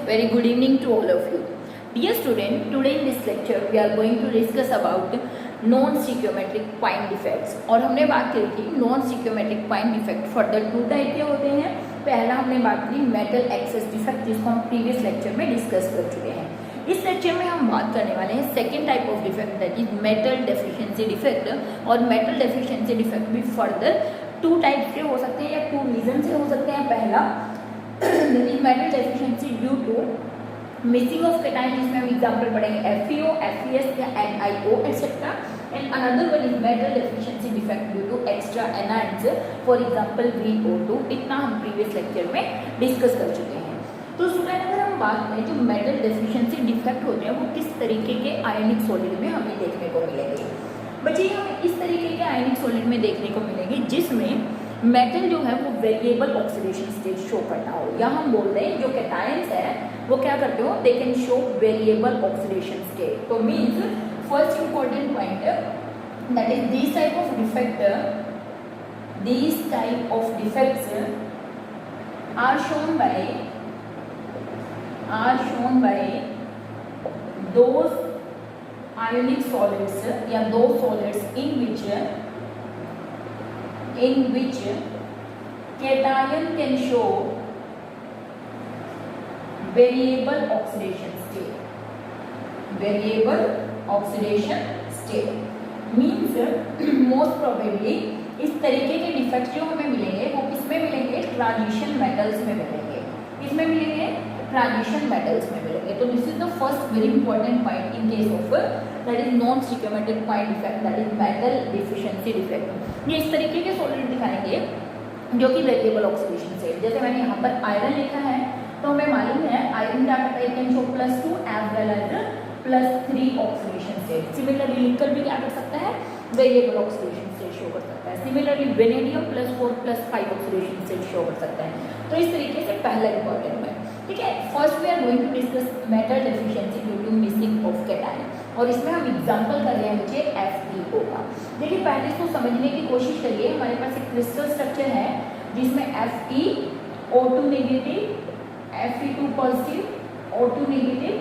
very good evening to all of you. Dear student, today in this lecture we are going to discuss about non-stoichiometric point defects. और हमने बात की थी non-stoichiometric point defect further two type के होते हैं. पहला हमने बात की मेटल एक्सेस डिफेक्ट जिसको हम प्रीवियस लेक्चर में डिस्कस कर चुके हैं. इस लेक्चर में हम बात करने वाले हैं second type of defect that is metal deficiency defect. और मेटल डेफिशिएंसी डिफेक्ट भी फर्दर टू टाइप के हो सकते हैं या टू रीजन से हो सकते हैं. पहला metal deficiency due to missing of cation जिसमें हम एग्जांपल पढ़ेंगे FeO, FeS या NiO etcetera. And another one is metal deficiency defect due to extra anions for example VO2. इतना हम प्रीवियस लेक्चर में डिस्कस कर चुके हैं. तो स्टूडेंट अगर हम बात करें जो मेटल डेफिशिएंसी डिफेक्ट होते हैं वो किस तरीके के आयनिक सॉलिड में हमें देखने को मिलेंगे. बच्चे हमें इस तरीके के आयनिक सॉलिड में देखने को मिलेंगे जिसमें मेटल जो है वो वेरिएबल ऑक्सीडेशन स्टेज शो करता हो. या हम बोल रहे हैं जो कैटायंस है वो क्या करते हो, they can show variable oxidation stage. तो means first important point that is this type of defect, these type of defects are shown by those ionic solids या those solids in which cation can show variable oxidation state. Variable oxidation state means most probably इस तरीके के defect जो हमें मिलेंगे वो किसमें मिलेंगे, ट्रांजिशन मेटल्स में मिलेंगे. किसमें मिलेंगे, ट्रांजिशन मेटल्स में मिलेंगे. तो this is the first very important point in case of that is non stoichiometric point defect that is metal deficiency defect. ये इस तरीके के सॉलिड दिखाएंगे जो कि वेरिएबल ऑक्सीडेशन से, जैसे मैंने यहाँ पर आयरन लिखा है तो हमें मालूम है आयरन क्या करता है, it can show +2 as well as +3 oxidation state. Similarly nickel भी क्या कर सकता है, वेरिएबल ऑक्सीडेशन स्टेट शो कर सकता है. Similarly vanadium +4 +5 oxidation state show कर सकता है. तो इस तरीके से पहला इंपॉर्टेंट है. ठीक है, first we are going to discuss metal deficiency due to missing of cation. और इसमें हम एग्जांपल कर रहे हैं बच्चे FeO का. देखिए पहले इसको समझने की कोशिश करिए. हमारे पास एक क्रिस्टल स्ट्रक्चर है जिसमें FeO2 negative, Fe2 positive, O2 negative,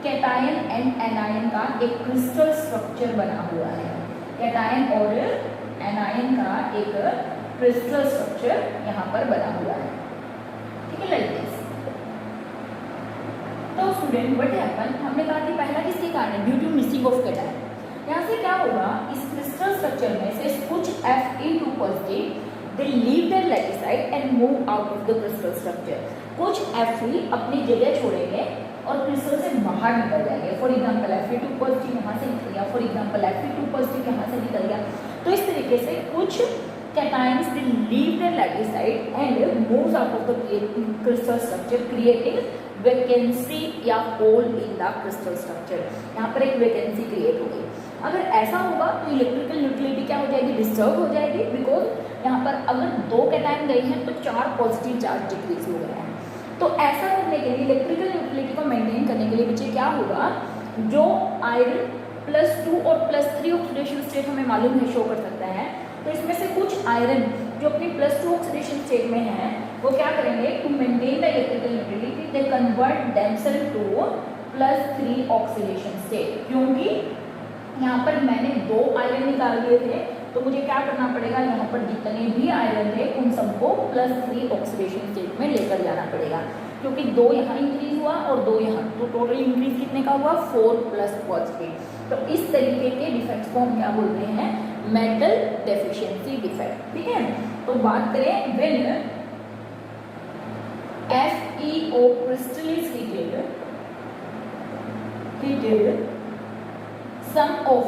cation and anion का एक क्रिस्टल स्ट्रक्चर बना हुआ है. कैटायन और एनायन का एक क्रिस्टल स्ट्रक्चर यहाँ पर बना हुआ है. ठीक है, लाइक दिस. तो स्टूडेंट व्हाट हैपन, हमने कहा कि पहला किसके कारण, due to missing of cation. यहाँ से क्या होगा, इस क्रिस्टल स्ट्रक्चर में से कुछ Fe2 positive they leave their lattice site and move out of the crystal structure. कुछ Fe अपनी जगह छोड़ेंगे और क्रिस्टल से बाहर निकल जाएंगे. फॉर एग्जांपल Fe2 पॉजिटिव यहाँ से निकल गया, फॉर एग्जांपल Fe2 पॉजिटिव यहाँ से निकल गया. तो इस तरीके से कुछ cations they leave their lattice site and moves out of the crystal structure creating vacancy या hole in the crystal structure. यहाँ पर एक वैकेंसी क्रिएट हो गई. अगर ऐसा होगा तो इलेक्ट्रिकल न्यूट्रलिटी क्या हो जाएगी, डिस्टर्ब हो जाएगी. बिकॉज यहाँ पर अगर 2 कैटायन गए हैं तो 4 पॉजिटिव चार्ज डिक्रीज हो गए हैं. तो ऐसा करने के लिए इलेक्ट्रिकल न्यूट्रलिटी को मेंटेन करने के लिए बच्चे क्या होगा, जो आयरन +2 और +3 ऑक्सीडेशन स्टेट हमें मालूम है शो कर सकता है. तो इसमें से कुछ आयरन जो अपनी +2 ऑक्सीडेशन स्टेट में है वो क्या करेंगे, to maintain the electrical neutrality they convert themselves to +3 oxidation state. क्योंकि यहाँ पर मैंने 2 आयरन निकाल दिए थे तो मुझे क्या करना पड़ेगा, यहाँ पर जितने भी आयरन थे उन सबको +3 ऑक्सीडेशन स्टेट में लेकर जाना पड़ेगा. क्योंकि 2 यहाँ इंक्रीज हुआ और 2 यहाँ, तो टोटल इंक्रीज कितने का हुआ, 4 + पॉजिटिव. तो इस तरीके के डिफेक्ट्स को हम क्या बोलते हैं, मेटल डेफिशिएंसी डिफेक्ट. ठीक है, तो बात करें when FeO crystal is heated, some of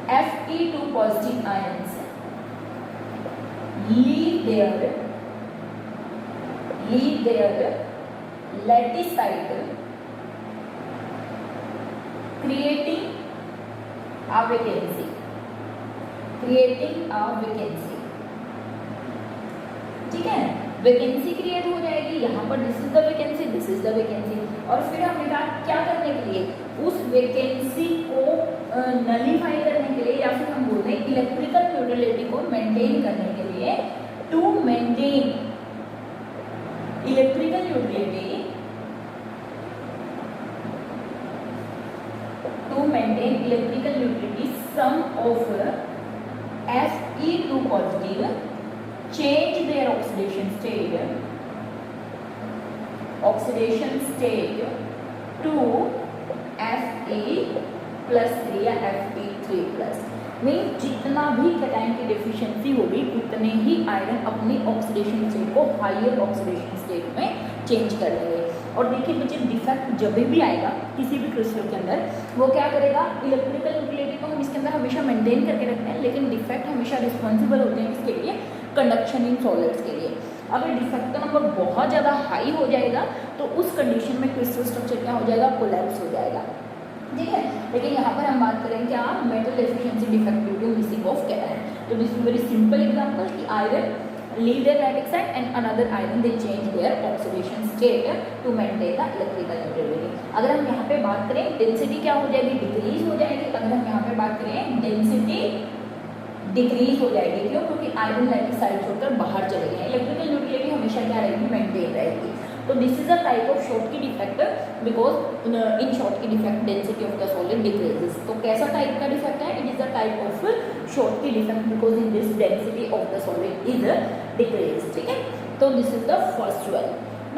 Fe2 positive ions leave their lattice site creating a vacancy. ठीक है, वैकेंसी क्रिएट हो जाएगी. यहाँ पर this is the vacancy, this is the vacancy. और फिर हमने कहा क्या करने के लिए, उस वैकेंसी को नलीफाई करने के लिए या फिर हम बोलते हैं इलेक्ट्रिकल न्यूट्रलिटी को मेंटेन करने के लिए, to maintain electrical neutrality to maintain electrical neutrality, sum of Fe2 positive change their oxidation state to Fe+3 या Fe3+। मीन जितना भी कैटायन की डेफिशिएंसी होगी उतने ही आयरन अपनी ऑक्सीडेशन स्टेट को हायर ऑक्सीडेशन स्टेट में चेंज कर लेंगे। और देखिए बच्चे, डिफेक्ट जब भी आएगा किसी भी क्रिस्टल के अंदर, वो क्या करेगा, इलेक्ट्रिकल न्यूट्रलिटी को हम इसके अंदर हमेशा मेंटेन करके रखते हैं, लेकिन डिफेक्ट हमेशा रिस्पॉन्सिबल होते हैं इसके लिए, कंडक्शन इन सॉलिड्स के लिए। अगर डिफेक्ट का नंबर बहुत ज़्यादा हाई हो जाएगा तो उस कंडीशन में क्रिस्टल स्ट्रक्चर क्या हो जाएगा, कोलैप्स हो जाएगा, ठीक है। लेकिन यहाँ पर हम बात करें क्या, metal deficiency defect due to missing of cation. तो this is very simple example कि iron leave their radical side and another iron they change their oxidation state to maintain the electrical neutrality। अगर हम यहाँ पे बात करें density क्या हो जाएगी, डिक्रीज हो जाएगी। अगर हम यहाँ पे बात करें डेंसिटी डिक्रीज हो जाएगी, क्यों, क्योंकि आयरन रैडिकल साइड छोड़कर बाहर चले गए। इलेक्ट्रिकल न्यूट्रलिटी हमेशा क्या रहेगी, मेंटेन रहेगी। तो this is a type of Schottky defect, because in Schottky defect density of the solid decreases. तो कैसा टाइप का डिफेक्ट है, it is a type of Schottky defect because in this density of the solid is decrease, ठीक है। तो this is the first one.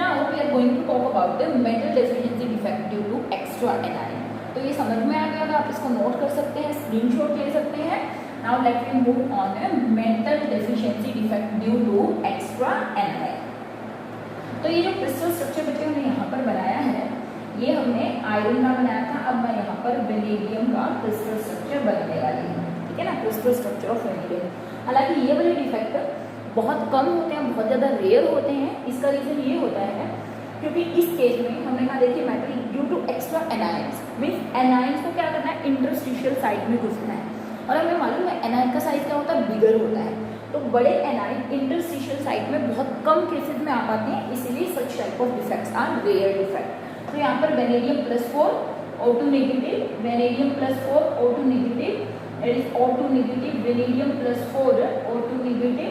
Now we are going to talk about the metal deficiency defect due to extra anion. तो ये समझ में आ गया, आप इसको नोट कर सकते हैं, स्क्रीनशॉट ले सकते हैं। Now let me move on metal deficiency defect due to extra anion. तो ये जो क्रिस्टल स्ट्रक्चर बच्चे हमने यहाँ पर बनाया है, ये हमने आयरन का बनाया था। अब मैं यहाँ पर वेनेडियम का क्रिस्टल स्ट्रक्चर बनाने वाली हूँ, ठीक है ना, क्रिस्टल स्ट्रक्चर ऑफ वेनेडियम। हालांकि ये वाले डिफेक्ट बहुत कम होते हैं, बहुत ज़्यादा रेयर होते हैं। इसका रीज़न ये होता है क्योंकि इस केस में हमने कहा, देखिए metal due to extra anions, means anions को क्या करना है, इंटरस्टिशियल साइड में घुसना है। और हमें मालूम है एनायन का साइज क्या होता है, बिगर होता है। तो बड़े एनायन इंटरस्टिशियल साइड में बहुत कम केसेस में आ पाते हैं, इसीलिए such type of defects are rare defect. तो यहाँ पर vanadium +4 O2 negative, vanadium +4 O2 negative, it is O2 negative, vanadium +4 O2 negative.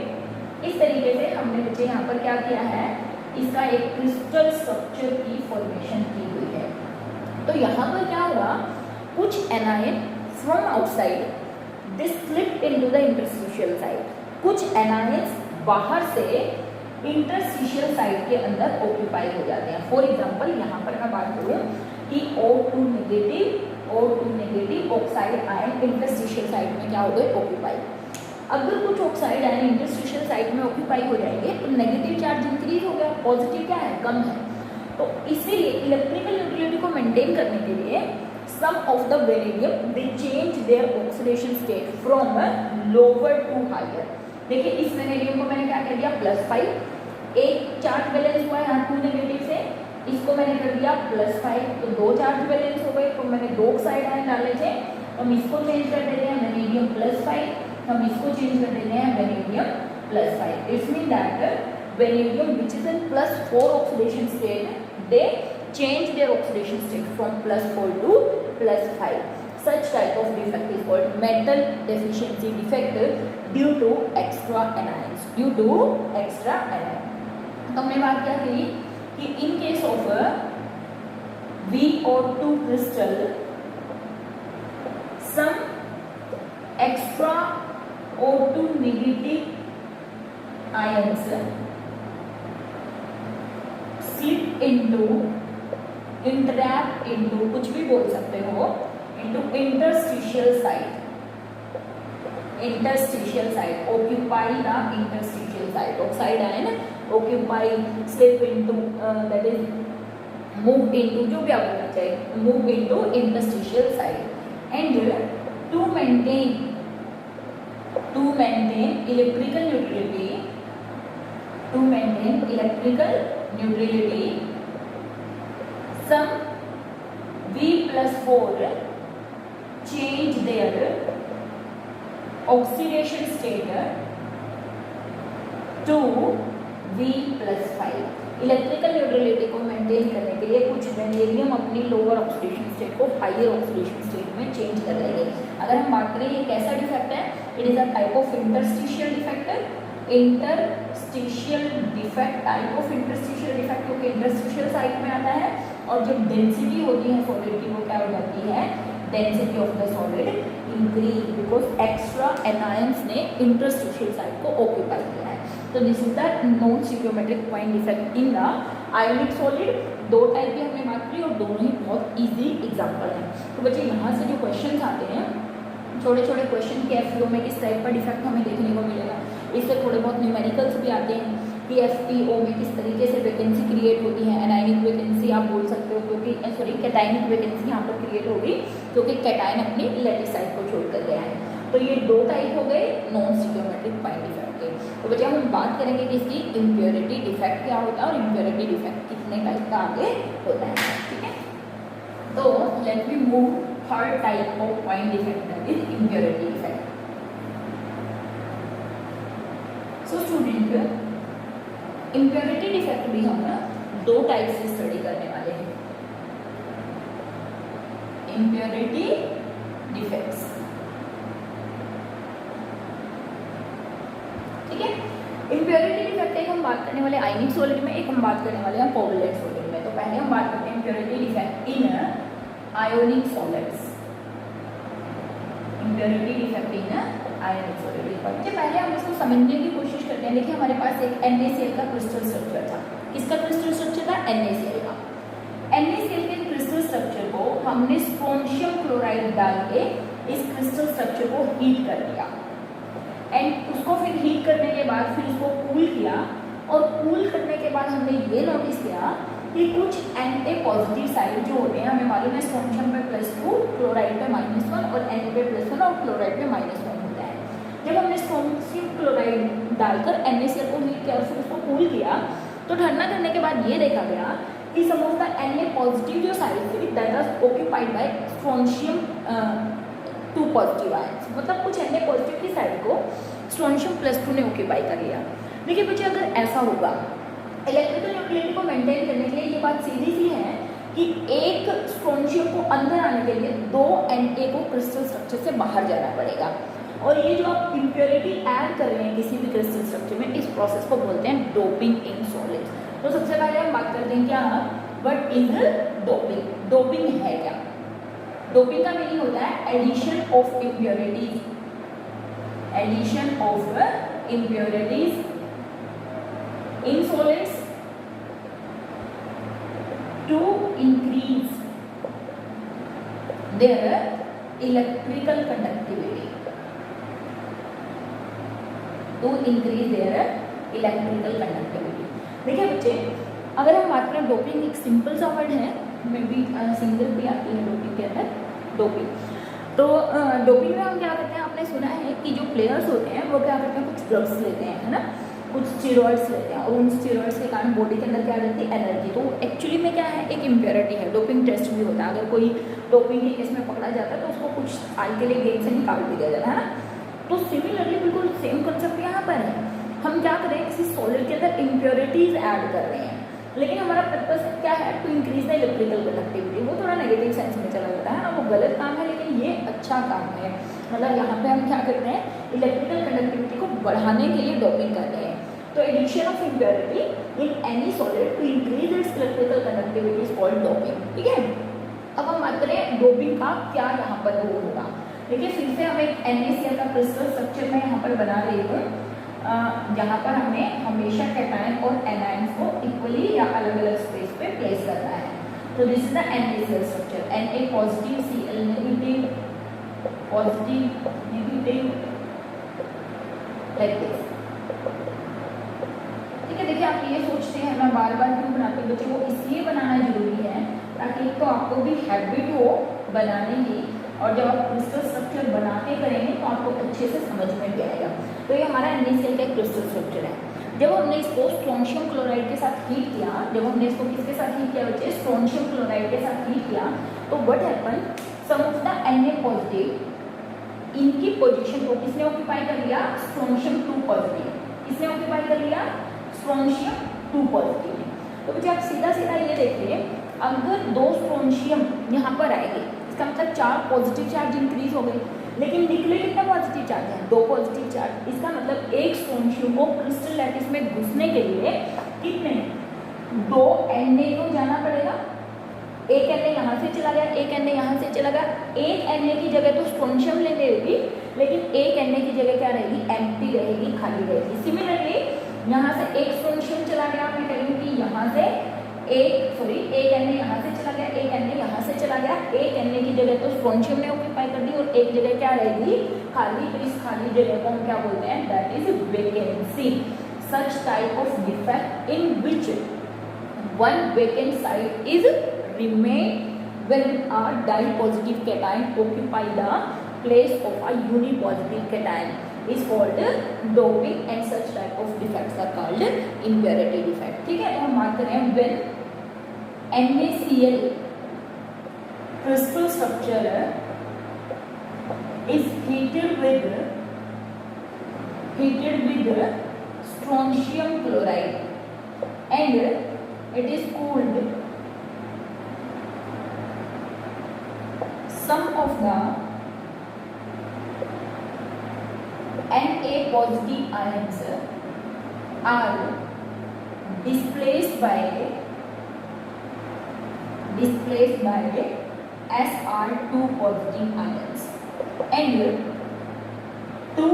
इस तरीके से हमने बच्चे यहाँ पर क्या किया है, इसका एक क्रिस्टल स्ट्रक्चर की फॉर्मेशन की हुई है। तो यहाँ पर क्या हुआ, कुछ anion from outside they slip into the interstitial side. कुछ एनायंस बाहर से इंटरस्टिशियल साइड के अंदर ऑक्यूपाई हो जाते हैं। फॉर एग्जांपल यहाँ पर मैं बात करूँ कि O2 negative oxide ion interstitial side में क्या हो गए, ऑक्यूपाई। अगर कुछ ऑक्साइड आयन इंटरस्टिशियल साइड में ऑक्यूपाई हो जाएंगे तो नेगेटिव चार्ज इंक्रीज हो गया, पॉजिटिव क्या है, कम है। तो इसीलिए इलेक्ट्रिकल न्यूट्रलिटी को मेंटेन करने के लिए some of the vanadium they change their oxidation state from lower to higher। देखिए इस वेनेडियम को मैंने क्या कर दिया, +5, एक चार्ज बैलेंस हुआ है यहाँ 2 नेगेटिव से, इसको मैंने कर दिया +5, तो 2 चार्ज बैलेंस हो गए। तो मैंने 2 ऑक्साइड आयन डाले थे, हम इसको चेंज कर देते हैं वेनेडियम +5, हम इसको चेंज कर देते हैं vanadium +5। It's mean that vanadium which is in +4 oxidation state they change their oxidation state from +4 to +5. Such type of defect is called metal deficiency defect due to extra anions. Due to extra anion. तो हमने बात क्या की कि in case of VO2 crystal, some extra O2 negative ions slip into interact into, कुछ भी बोल सकते हो, into interstitial side, occupy the interstitial side. Oxide ion occupy, slip into, that is move into, जो भी आप बोलना चाहिए, move into interstitial side. And to maintain electrical neutrality some V+4 change their oxidation state to V+5। Electrical neutrality को maintain करने के लिए कुछ वेनेडियम अपनी लोअर ऑक्सीडेशन स्टेट को हायर ऑक्सीडेशन स्टेट में चेंज कर लेंगे। अगर हम बात करें ये कैसा डिफेक्ट है, it is a type of interstitial defect. Interstitial defect, type of interstitial defect क्योंकि इंटरस्टिशियल साइड में आता है, और जब डेंसिटी होती है सॉलिड की वो क्या हो जाती है, density of the solid increase because extra anions ने इंटरस्टिशियल साइड को ऑक्यूपाई किया है। तो this is the non stoichiometric point defect in the ionic solid. दो टाइप की हमने बात की और दोनों ही बहुत इजी एग्जांपल हैं। तो बच्चे यहाँ से जो क्वेश्चन आते हैं छोटे छोटे क्वेश्चन के एफ में किस टाइप का डिफेक्ट हमें देखने को मिलेगा, इससे थोड़े बहुत न्यूमेरिकल्स भी आते हैं कि एफ में किस तरीके से वैकेंसी क्रिएट होती है। एनायनिक वैकेंसी आप बोल सकते हो क्योंकि सॉरी कैटायनिक वैकेंसी यहाँ पर क्रिएट होगी क्योंकि कैटायन अपनी लैटिस साइड को छोड़कर गया है। तो ये दो टाइप हो गए नॉन स्टिकियोमेट्रिक पॉइंट डिफेक्ट के। तो बच्चे हम बात करेंगे कि इसकी इम्प्योरिटी डिफेक्ट क्या होता है और इम्प्योरिटी डिफेक्ट कितने टाइप का आगे होता है, ठीक है। तो late me move third type of point defect that is impurity defect. So student impurity defect भी हम दो टाइप से स्टडी करने वाले हैं। इम्प्योरिटी डिफेक्ट्स, ठीक है। इम्प्योरिटी डिफेक्ट एक हम बात करने वाले आयनिक सॉलिड में, एक हम बात करने वाले हैं कोवैलेंट सॉलिड में। तो पहले हम बात करते हैं impurity defect in ionic solids. Impurity defect in ionic solid. पहले हम इसको समझने की कोशिश करते हैं। देखिए हमारे पास एक NaCl का क्रिस्टल स्ट्रक्चर था। किसका क्रिस्टल स्ट्रक्चर था? NaCl का। NaCl के क्रिस्टल स्ट्रक्चर को हमने स्ट्रोंशियम क्लोराइड डाल के इस क्रिस्टल स्ट्रक्चर को हीट कर दिया एंड उसको फिर हीट करने के बाद फिर उसको कूल किया, और कूल करने के बाद हमने ये नोटिस किया कि कुछ Na पॉजिटिव साइड जो होते हैं, हमें मालूम है स्ट्रोंशियम पे +2, क्लोराइड पे -1 और Na पे +1 और क्लोराइड पे -1 होता है। जब हमने स्ट्रोंशियम क्लोराइड डालकर NaCl को हीट किया और फिर उसको कूल किया तो ठंडा करने के बाद ये देखा गया कि सम ऑफ द Na पॉजिटिव जो साइड थी that was occupied by strontium 2 positive ions, मतलब कुछ Na पॉजिटिव की साइड को स्ट्रोंशियम +2 ने ऑक्यूपाई कर लिया। देखिए बच्चे अगर ऐसा होगा, इलेक्ट्रिकल न्यूक्लियरिटी को मेंटेन करने के लिए ये बात सीधी सी है कि एक स्ट्रोंशियम को अंदर आने के लिए 2 Na को क्रिस्टल स्ट्रक्चर से बाहर जाना पड़ेगा। और ये जो आप इम्प्योरिटी ऐड कर रहे हैं किसी भी क्रिस्टल स्ट्रक्चर में, इस प्रोसेस को बोलते हैं डोपिंग इन सॉलिड्स। तो सबसे पहले हम बात करते हैं क्या, व्हाट इज डोपिंग। डोपिंग है क्या? डोपिंग का मीनिंग होता है addition of impurities, addition of impurities in solids to increase their electrical conductivity, to increase their electrical conductivity। देखिए बच्चे अगर हम बात करें डोपिंग, एक सिंपल सा वर्ड है, मे बी सिंगल भी आती है डोपिंग के अंदर, डोपिंग। तो डोपिंग में हम क्या करते हैं, आपने सुना है कि जो प्लेयर्स होते हैं वो क्या करते हैं, कुछ ड्रग्स लेते हैं, है ना, कुछ स्टेरॉइड्स लेते हैं और उन स्टेरॉइड्स के कारण बॉडी के अंदर क्या रहती है, एनर्जी। तो एक्चुअली में क्या है, एक इम्प्योरिटी है। डोपिंग टेस्ट भी होता है, अगर कोई डोपिंग के केस में पकड़ा जाता है तो उसको कुछ साल के लिए गेम से निकाल भी दिया जाता है ना। तो सिमिलरली बिल्कुल सेम कंसेप्ट यहाँ पर है। हम क्या कर रहे हैं, किसी सॉलिड के अंदर इम्प्योरिटीज ऐड कर रहे हैं, लेकिन हमारा पर्पस क्या है, to increase the electrical conductivity. वो थोड़ा नेगेटिव सेंस में चला जाता है ना, वो गलत काम है, लेकिन ये अच्छा काम है। मतलब यहाँ पे हम क्या कर रहे हैं, इलेक्ट्रिकल कंडक्टिविटी को बढ़ाने के लिए डोपिंग कर रहे हैं। तो addition of impurity in any solid to increase its electrical conductivity is called doping, ठीक है। अब हम बात करें डोपिंग का क्या यहाँ पर रोल होगा। देखिए फिर से हम एक NaCl का क्रिस्टल स्ट्रक्चर में यहाँ पर बना रही हूँ, जहाँ पर हमें हमेशा कैटायन और एनायंस को इक्वली या अलग अलग स्पेस पे प्लेस करना है। तो this is the NaCl structure, Na positive, Cl negative, positive negative, like this, ठीक है। देखिए आप ये सोचते हैं मैं बार बार क्यों बनाती हूँ, बच्चों को इसलिए बनाना जरूरी है ताकि एक तो आपको भी हैबिट हो बनाने की, और जब आप क्रिस्टल स्ट्रक्चर बनाते करेंगे तो आपको अच्छे से समझ में भी आएगा। तो ये हमारा NaCl का क्रिस्टल स्ट्रक्चर है। जब हमने इसको स्ट्रोंशियम क्लोराइड के साथ हीट किया, जब हमने इसको किसके साथ हीट किया बच्चे, स्ट्रोंशियम क्लोराइड के साथ हीट किया, तो what happen, some of the Na positive, इनकी पोजीशन को किसने ऑक्यूपाई कर लिया, स्ट्रोंशियम 2 पॉजिटिव, किसने ऑक्यूपाई कर लिया, स्ट्रोंशियम 2 पॉजिटिव। तो बच्चे आप सीधा सीधा ये देखिए, अगर 2 स्ट्रोंशियम यहाँ पर आएंगे, इसका मतलब 4 पॉजिटिव चार्ज इंक्रीज हो गए, लेकिन निकले कितने पॉजिटिव चार्ज हैं, 2 पॉजिटिव चार्ज। इसका मतलब एक स्ट्रोंशियम को क्रिस्टल लैटिस में घुसने के लिए कितने 2 Na को जाना पड़ेगा। एक Na यहाँ से चला गया, एक Na यहाँ से चला गया। एक Na की जगह तो स्ट्रोंशियम ले लेगी, लेकिन एक Na की जगह क्या रहेगी, एम्प्टी रहेगी, खाली रहेगी। सिमिलरली यहाँ से एक स्ट्रोंशियम चला गया, मैं करूँगी यहाँ से एक Na यहाँ से चला गया, एक Na यहाँ से चला गया। एक Na की जगह तो स्ट्रोंशियम ने ऑक्यूपाई कर दी और एक जगह क्या रहेगी, खाली। तो इस खाली जगह को हम क्या बोलते हैं, that is vacancy. Such type of defect in which one vacant site is remain when a di-positive cation occupy the place of a unipositive cation is called doping, and such type of defects are called impurity defect। ठीक है, तो हम बात करें when NaCl crystal structure is heated with strontium chloride and it is cooled, some of the Na positive ions are displaced by Sr2 positive ions, and to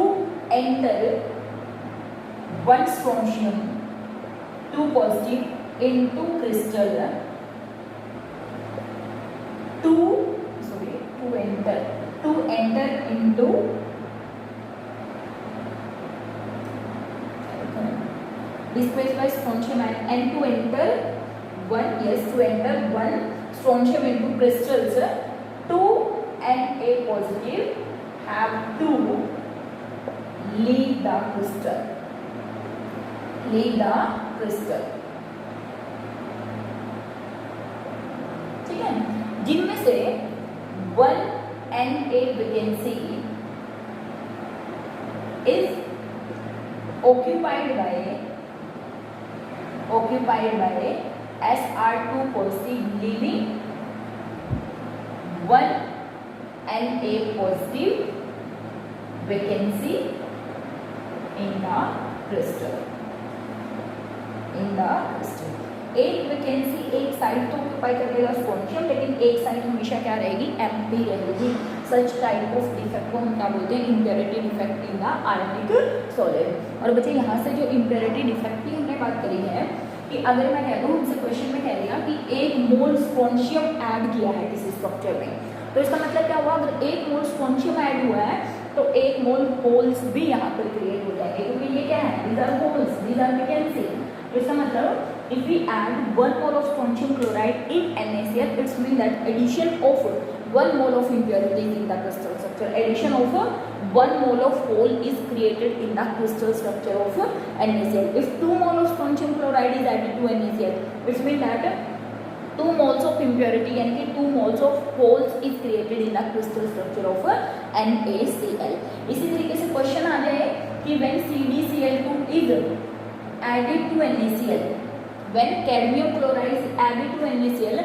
enter one strontium 2 positive into crystal to enter into displaced by strontium and to enter one strontium into crystals, 2 Na positive have to leave the crystal। ठीक है, जिनमें से 1 Na vacancy is occupied by Sr2 positive, leaving 1 Na positive vacancy in the crystal। एक vacancy एक side तो occupy कर लेगा strontium, लेकिन एक साइड हमेशा क्या रहेगी, एम्प्टी रहेगी। सच टाइप ऑफ डिफेक्ट को हम क्या बोलते हैं, impurity defect in the ionic solid. और बच्चे यहाँ से जो इम्प्योरिटी डिफेक्ट की हमने बात करी है कि अगर मैं कह दूँ, हमसे क्वेश्चन में कह दिया कि 1 मोल स्ट्रोंशियम ऐड किया है किसी स्ट्रक्चर में, तो इसका मतलब क्या हुआ, अगर 1 मोल स्ट्रोंशियम ऐड हुआ है तो 1 मोल होल्स भी यहाँ पर क्रिएट हो जाएंगे, क्योंकि ये क्या है, these are holes, these are vacancy. तो इसका मतलब if we add 1 mole of strontium chloride in NaCl, it means that addition of 1 mole of impurities in the crystal structure, addition of 1 mole of hole is created in the crystal structure of NaCl। If 2 mole of strontium chloride is added to NaCl, it means that 2 moles of impurity यानी कि 2 moles of holes is created in the crystal structure of NaCl। इसी तरीके से question आ जाए कि when CdCl2 is added to NaCl, when cadmium chloride is added to NaCl,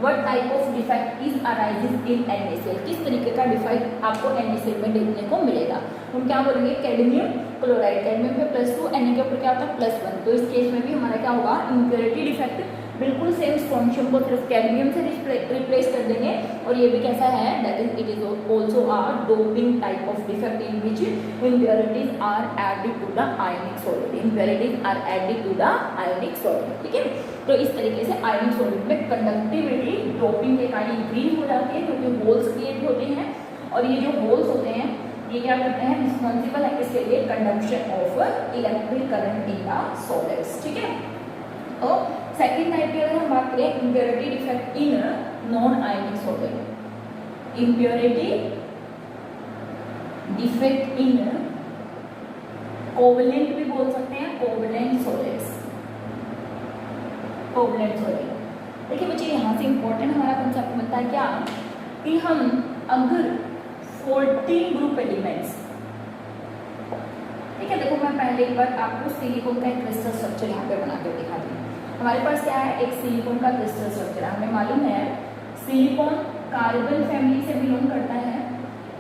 what type of defect is arises in NaCl? किस तरीके का defect आपको NaCl में देखने को मिलेगा। हम क्या बोलेंगे, कैडमियम क्लोराइड, कैडमियम पे +2, Na के ऊपर क्या होता है +1। तो इस केस में भी हमारा क्या होगा, इम्प्योरिटी डिफेक्ट। बिल्कुल सेम स्ट्रोंशियम को सिर्फ कैडमियम से रिप्लेस कर देंगे, और ये भी कैसा है, that is it is also a doping type of defect in which impurities are added to the ionic solid, impurities are added to the ionic solid. ठीक है, तो इस तरीके से आयोनिक सॉलिड में कंडक्टिविटी डोपिंग के कारण इंक्रीज हो जाती है, क्योंकि होल्स क्रिएट होते हैं, और ये जो होल्स होते हैं ये क्या करते हैं, रिस्पॉन्सिबल है इसके लिए conduction of electric current in the solids. ठीक है, तो सेकेंड टाइप की अगर हम बात करें, impurity defect in non ionic solid, impurity defect in covalent भी बोल सकते हैं, कोवेलेंट सॉलिड्स, कोवेलेंट सॉलिड। देखिए बच्चे, यहाँ से इंपॉर्टेंट हमारा कंसेप्ट बनता है क्या, कि हम अगर 14 ग्रुप एलिमेंट्स, ठीक है, देखो मैं पहले एक बार आपको सिलिकॉन का एक क्रिस्टल स्ट्रक्चर यहाँ पे बना कर दिखा दी। हमारे पास क्या है, एक सिलिकॉन का क्रिस्टल स्ट्रक्चर, हमें मालूम है सिलिकॉन कार्बन फैमिली से बिलोंग करता है।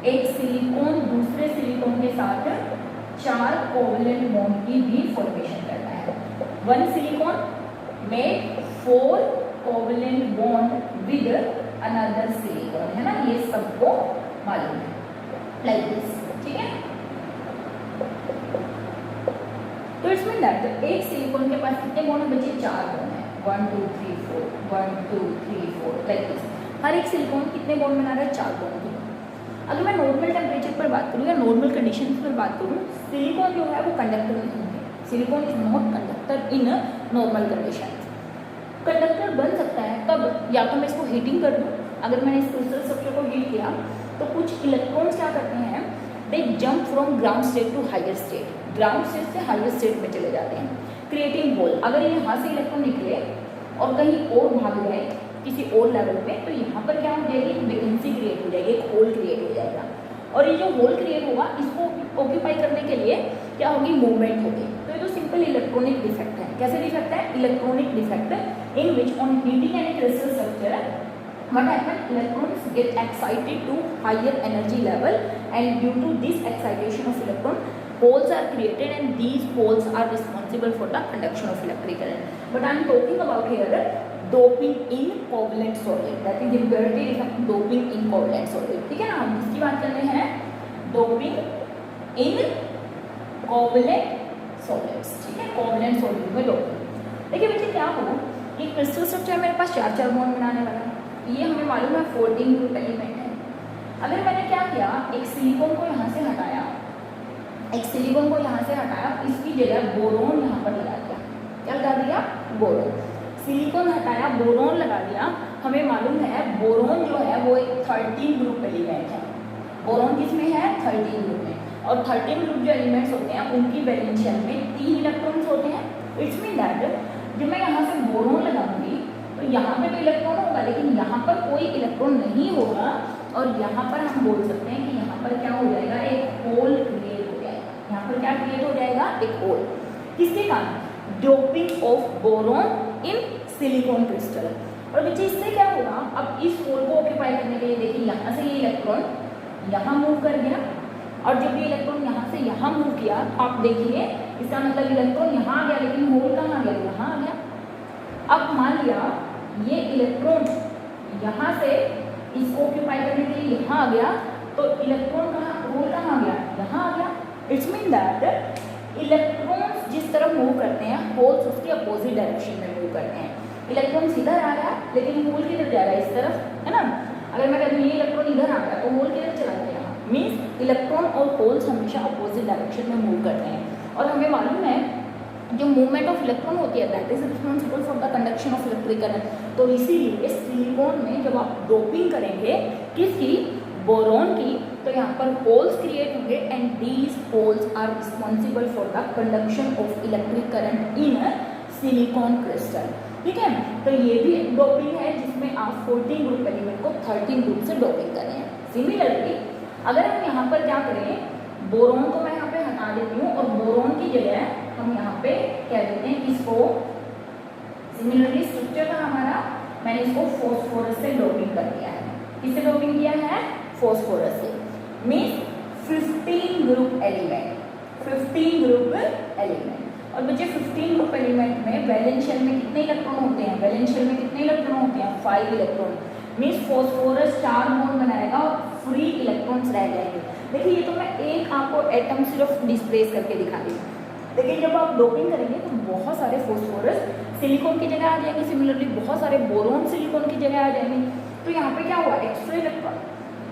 एक सिलिकॉन दूसरे सिलिकॉन के साथ 4 कोवेलेंट बॉन्ड की भी फॉर्मेशन करता है। One silicon make 4 covalent bond with another silicon, है ना, ये सबको मालूम है, लाइक दिस, ठीक है। तो इट्स मीन दैट एक सिलिकॉन के पास कितने बॉन्ड बचे, 4 बॉन्ड है, 1 2 3 4, 1 2 3 4, लाइक दिस। हर एक सिलिकॉन कितने बॉन्ड बना रहा है, 4 बॉन्ड की। अगर मैं नॉर्मल टेम्परेचर पर बात करूँ या नॉर्मल कंडीशंस पर बात करूँ, सिलिकॉन जो है वो कंडक्टर नहीं है, silicon is not conductor in normal condition. Conductor बन सकता है कब, या तो मैं इसको हीटिंग कर दूँ, अगर मैंने इस क्रिस्टल स्ट्रक्चर को हीट किया तो कुछ इलेक्ट्रॉन्स क्या करते हैं, they jump from ground state to higher state, ground state से हायर स्टेट में चले जाते हैं, क्रिएटिंग होल। अगर यहाँ से इलेक्ट्रॉन निकले और कहीं और भाग गए किसी और लेवल में, तो यहाँ पर क्या हो जाएगी, एक वैकेंसी क्रिएट हो जाएगी, एक होल क्रिएट हो जाएगा, और ये जो होल क्रिएट होगा इसको ऑक्यूपाई करने के लिए क्या होगी, मूवमेंट होगी। तो ये तो सिंपल इलेक्ट्रॉनिक डिफेक्ट है। कैसे डिफेक्ट है, electronic defect in which on heating any crystal structure what happen, electrons get excited to higher energy level, and due to this excitation of electron, holes are created, and these holes are responsible for the conduction of electric current. But I am talking about here doping in covalent solid, that is impurity effect doping in covalent solid, ठीक है ना। हम इसकी बात कर रहे हैं doping in covalent solids, ठीक है, covalent solid में doping। देखिए बच्चे क्या हो, ये क्रिस्टल स्ट्रक्चर मेरे पास 4 बॉन्ड बनाने वाला है, ये हमें मालूम है 14 ग्रुप एलिमेंट है। अगर मैंने क्या किया, एक सिलिकॉन को यहाँ से हटाया, एक सिलिकॉन को यहाँ से हटाया, इसकी जगह बोरोन यहाँ पर लगा दिया, क्या लगा दिया, बोरोन। सिलिकॉन हटाया, बोरोन लगा दिया। हमें मालूम है बोरोन जो है वो एक 13 ग्रुप एलिमेंट है। बोरोन किस में है, 13 ग्रुप में, और 13 ग्रुप जो एलिमेंट्स होते हैं उनकी वैलेंस शेल में 3 इलेक्ट्रॉन्स होते हैं। इट्स मीन दैट जब मैं यहाँ से बोरोन लगाऊंगी तो यहाँ पे तो इलेक्ट्रॉन होगा, लेकिन यहाँ पर कोई इलेक्ट्रॉन नहीं होगा, और यहाँ पर हम बोल सकते हैं कि यहाँ पर क्या हो जाएगा, एक होल क्रिएट हो जाएगा। यहाँ पर क्या क्रिएट हो जाएगा, एक होल। किसके कारण, doping of boron in silicon crystal. और बच्चे इससे क्या होगा, अब इस होल को ऑक्यूपाई करने के लिए देखिए यहाँ से ये इलेक्ट्रॉन यहाँ मूव कर गया, और जब ये इलेक्ट्रॉन यहाँ से यहाँ मूव किया तो आप देखिए इसका मतलब इलेक्ट्रॉन यहाँ आ गया, लेकिन होल कहाँ आ गया, यहाँ आ गया। अब मान लिया ये इलेक्ट्रॉन यहाँ से इसको ऑक्यूपाई करने के लिए यहाँ आ गया, तो इलेक्ट्रॉन कहाँ, होल कहाँ आ गया, यहाँ आ गया। इट्स मीन दैट इलेक्ट्रॉन्स जिस तरफ मूव करते हैं, होल्स उसके अपोजिट डायरेक्शन में मूव करते हैं। इलेक्ट्रॉन इधर आ रहा है, लेकिन होल किधर जा रहा है, इस तरफ, है ना। अगर मैं कहूँ ये इलेक्ट्रॉन इधर आ गया तो होल किधर चला गया, मीन्स इलेक्ट्रॉन और होल्स हमेशा अपोजिट डायरेक्शन में मूव करते हैं। और हमें मालूम है जो मूवमेंट ऑफ इलेक्ट्रॉन होती है that is responsible for the conduction of electric current. तो इसीलिए सिलिकॉन में जब आप डोपिंग करेंगे किसकी, बोरोन की, तो यहाँ पर होल्स क्रिएट होंगे, and these holes are responsible for the conduction of electric current in silicon crystal, ठीक है। तो ये भी डोपिंग है जिसमें आप 14 ग्रुप एलिमेंट को 13 ग्रुप से डोपिंग कर रहे हैं। सिमिलरली अगर हम यहाँ पर क्या करें, बोरोन को मैं यहाँ पे हटा देती हूँ, और बोरोन की जगह हम यहाँ पे कह देते हैं इसको, सिमिलरली स्ट्रक्चर का हमारा, मैंने इसको फॉस्फोरस से डोपिंग कर दिया है। किससे डोपिंग किया है, फॉस्फोरस से। Means 15 group element, 15 group element. और बच्चे 15 ग्रुप एलिमेंट में वैलेंस शेल में कितने इलेक्ट्रॉन होते हैं, वैलेंस शेल में कितने इलेक्ट्रॉन होते हैं, 5 इलेक्ट्रॉन। मीन्स फॉस्फोरस 4 बॉन्ड बनाएगा और फ्री इलेक्ट्रॉन्स रह जाएंगे। देखिए ये तो मैं एक आपको एटम सिर्फ डिस्प्लेस करके दिखा दी, लेकिन जब आप डोपिंग करेंगे तो बहुत सारे फॉस्फोरस सिलिकॉन की जगह आ जाएंगे, सिमिलरली बहुत सारे बोरोन सिलिकॉन की जगह आ जाएंगे। तो यहाँ पे क्या हुआ, एक्स्ट्रा इलेक्ट्रॉन,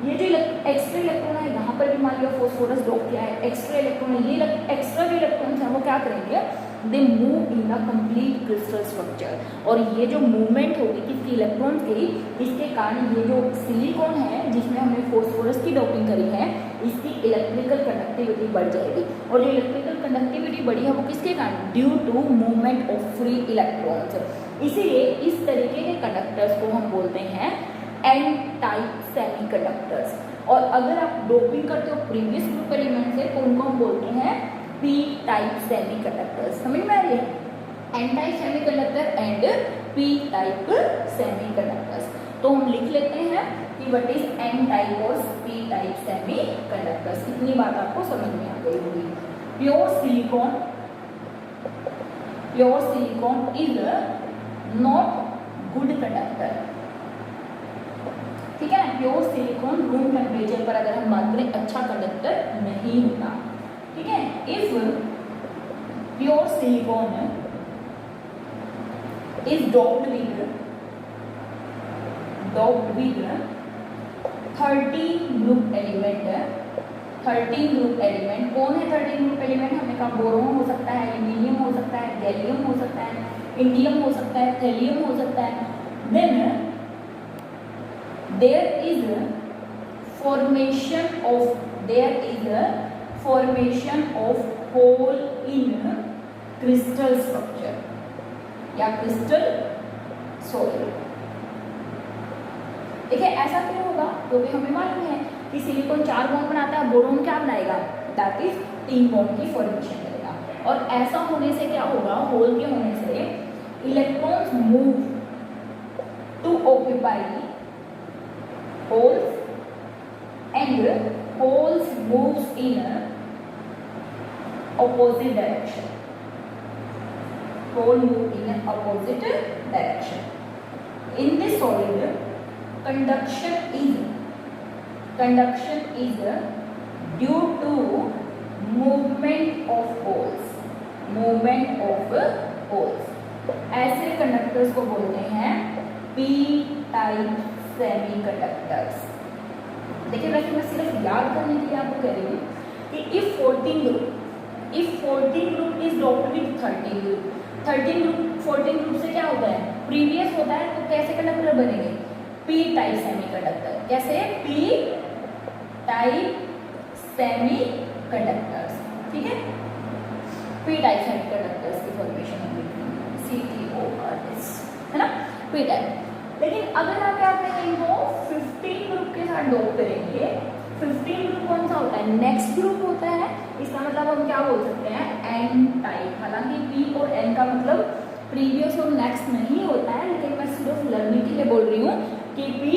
ये जो एक्स्ट्रा इलेक्ट्रॉन है यहाँ पर भी मान लिया फॉस्फोरस डोप किया है, एक्स्ट्रा इलेक्ट्रॉन है, ये एक्स्ट्रा जो इलेक्ट्रॉन्स हैं वो क्या करेंगे, they move in the complete crystal structure. और ये जो मूवमेंट होगी किसकी, इलेक्ट्रॉन्स की, इसके कारण ये जो सिलिकॉन है जिसमें हमने फॉस्फोरस की डोपिंग करी है, इसकी इलेक्ट्रिकल कंडक्टिविटी बढ़ जाएगी। और जो इलेक्ट्रिकल कंडक्टिविटी बढ़ी है वो किसके कारण, due to movement of free electrons. इसीलिए इस तरीके के कंडक्टर्स को हम बोलते हैं एन टाइप सेमीकंडक्टर्स। और अगर आप डोपिंग करते हो प्रीवियस ग्रुप एलिमेंट से तो उनको हम बोलते हैं पी टाइप सेमीकंडक्टर्स। समझ में आ रही है, N type semiconductor and P type semiconductors. तो हम लिख लेते हैं कि व्हाट इज एन टाइप और पी टाइप सेमी कंडक्टर्स। इतनी बात आपको समझ में आ गई होगी। Pure silicon is not good conductor, ठीक है। प्योर सिलिकॉन रूम टेम्परेचर पर अगर हम बात करें अच्छा कंडक्टर नहीं होता, ठीक है। If pure silicon is doped with 13 group element. 13 group element कौन है? 13 ग्रुप एलिमेंट हमने कहा बोरोन हो सकता है, यूरेनियम हो सकता है, गैलियम हो सकता है, इंडियम हो सकता है, थैलियम हो सकता है। Then there is a formation of hole in crystal structure या crystal soil। देखिए ऐसा क्यों होगा? क्योंकि हमें मालूम है कि सिलिकॉन 4 बॉन्ड बनाता है, बोरोन क्या बनाएगा? दैट इज 3 बॉन्ड की फॉर्मेशन करेगा। और ऐसा होने से क्या होगा? होल के होने से electrons move to occupy holes and holes moves in opposite direction. Hole move in opposite direction. In this solid, conduction is due to movement of holes. ऐसे कंडक्टर्स को बोलते हैं p टाइप सेमी कंडक्टर्स। देखिए वैसे मैं सिर्फ याद करने के लिए आपको कह रही हूँ कि if 14 group is doped with 13 group, 14 group से क्या होता है? प्रीवियस होता है, तो कैसे कंडक्टर बनेंगे? P type semi conductor. कैसे? पी टाइप सेमी कंडक्टर्स, ठीक है। पी टाइप सेमी कंडक्टर्स की फॉर्मेशन होगी CTORS, है ना, पी टाइप। लेकिन अगर आप क्या करेंगे इनको 15 ग्रुप के साथ डॉप करेंगे, 15 ग्रुप कौन सा होता है? नेक्स्ट ग्रुप होता है। इसका मतलब हम क्या बोल सकते हैं? N type. हालांकि पी और एन का मतलब प्रीवियस और नेक्स्ट नहीं होता है, लेकिन मैं सिर्फ लर्निंग के लिए बोल रही हूँ कि पी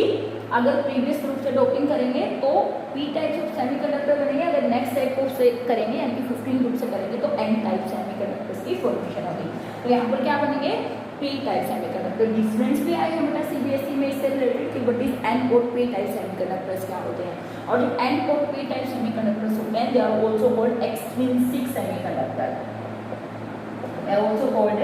अगर प्रीवियस ग्रुप से डॉपिंग करेंगे तो P type of semi conductor बनेंगे, अगर नेक्स्ट टाइप ऑफ से करेंगे यानी कि 15 ग्रुप से करेंगे तो एन टाइप सेमी कंडक्टर्स की फॉर्मेशन होगी। तो यहाँ पर क्या बनेंगे? P type semi conductor. Difference भी आए हमारा सीबीएसई में इससे रिलेटेड कि व्हाट इज एन और पी टाइप सेमी कंडक्टर्स क्या होते हैं। और जो एन और पी टाइप सेमी कंडक्टर्स होते हैं they are also called extrinsic semiconductor, they are also called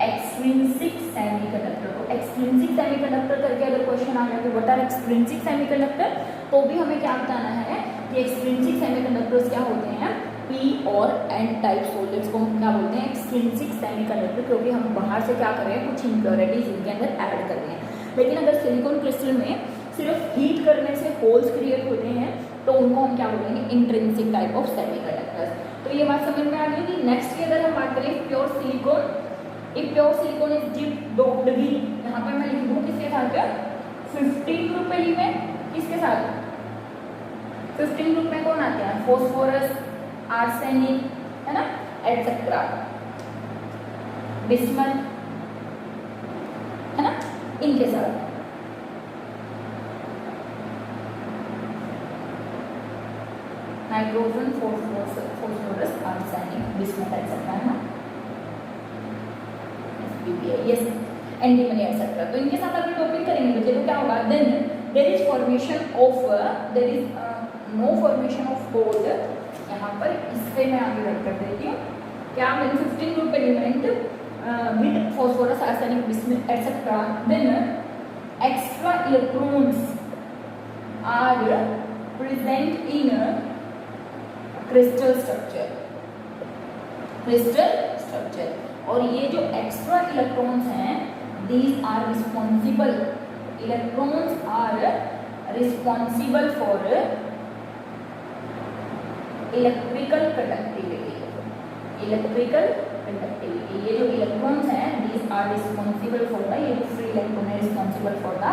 extrinsic semiconductor. तो एक्सट्रिंसिक सेमी कंडक्टर करके अगर क्वेश्चन आ गया कि what are extrinsic semiconductor, तो भी हमें क्या बताना है कि एक्सट्रिंसिक सेमी कंडक्टर्स क्या होते हैं? पी और एन टाइप सॉलिड्स को हम क्या बोलते हैं? एक्सट्रिंसिक सेमी कंडक्टर, क्योंकि हम बाहर से क्या कर रहे हैं? कुछ इम्प्योरिटीज इनके अंदर ऐड कर रहे हैं। लेकिन अगर सिलिकॉन क्रिस्टल में सिर्फ हीट करने से होल्स क्रिएट होते हैं तो उनको हम क्या बोलेंगे? Intrinsic type of semi conductors. तो ये बात समझ में आ गई कि नेक्स्ट की अगर हम बात करें pure silicon, if pure silicon is doped with, यहाँ पर मैं लिख दूँ किसके साथ? 15 ग्रुप एलिमेंट। किसके साथ? 15 ग्रुप में कौन आते हैं? फॉस्फोरस, आर्सेनिक, है ना, एटसेट्रा, बिस्मथ, है ना, इनके साथ। Nitrogen, phosphorus, arsenic, bismuth, etcetera, है ना, यस, एंटीमनी एटसेट्रा। तो इनके साथ अगर टॉपिक करेंगे बच्चे तो क्या होगा? Then there is formation of, there is no formation of hole. यहाँ पर इससे मैं आगे रख कर देती हूँ क्या? मैंने 15 group element with phosphorus, arsenic, bismuth etcetera, then extra electrons are present in crystal structure. और ये जो एक्स्ट्रा इलेक्ट्रॉन्स हैं, these are responsible, electrons are responsible for electrical conductivity. ये जो इलेक्ट्रॉन्स हैं these are responsible for the, ये जो free electron है रिस्पॉन्सिबल फॉर द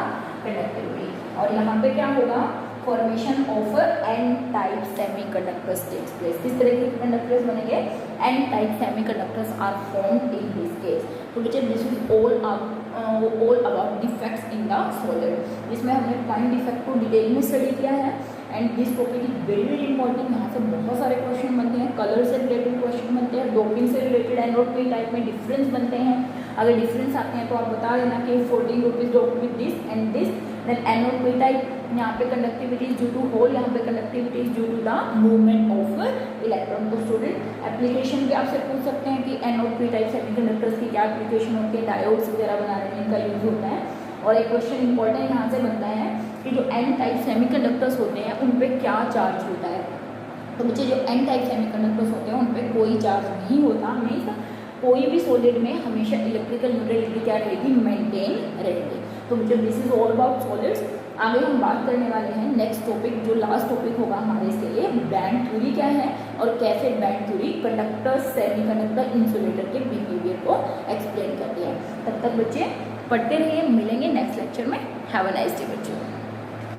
कंडक्टिविटी। और यहाँ पे क्या होगा? Formation of N type semiconductors takes place. किस तरह के कंडक्टर्स बनेंगे? N type semiconductors are formed in this case. तो बच्चे this is all about defects in in the solid, जिसमें हमने पॉइंट डिफेक्ट को डिटेल में स्टडी किया है। And this topic is very very important. यहाँ से बहुत सारे क्वेश्चन बनते हैं, कलर से रिलेटेड क्वेश्चन बनते हैं, डोपिंग से रिलेटेड एनोड पी टाइप में डिफरेंस बनते हैं। अगर डिफरेंस आते हैं तो आप बता देना कि 14 rupees dope with this and this. Then anode P type, यहाँ पे conductivity is due to hole, यहाँ पे conductivity is due to the movement of electron. तो स्टूडेंट एप्लीकेशन भी आपसे पूछ सकते हैं कि एनोड पी टाइप सेमीकंडक्टर्स की क्या एप्लीकेशन होती है, डायोड्स वगैरह बनाने में इनका यूज होता है। और एक क्वेश्चन इंपॉर्टेंट यहाँ से बनता है कि जो एन टाइप सेमीकंडक्टर्स होते हैं उन पे क्या चार्ज होता है। तो बच्चे जो एन टाइप सेमीकंडक्टर्स होते हैं उन पे कोई चार्ज नहीं होता। मीन्स कोई भी सॉलिड में हमेशा इलेक्ट्रिकल न्यूट्रलिटी क्या रहेगी, मेंटेन रहेगी। तो बच्चे this is all about solids. आगे हम बात करने वाले हैं नेक्स्ट टॉपिक, जो लास्ट टॉपिक होगा हमारे इसके लिए, बैंड थ्योरी क्या है और कैसे band theory conductor semiconductor insulator के बिहेवियर को एक्सप्लेन करती है। तब तक बच्चे पढ़ते रहिए, मिलेंगे नेक्स्ट लेक्चर में। हैव अ नाइस डे बच्चों।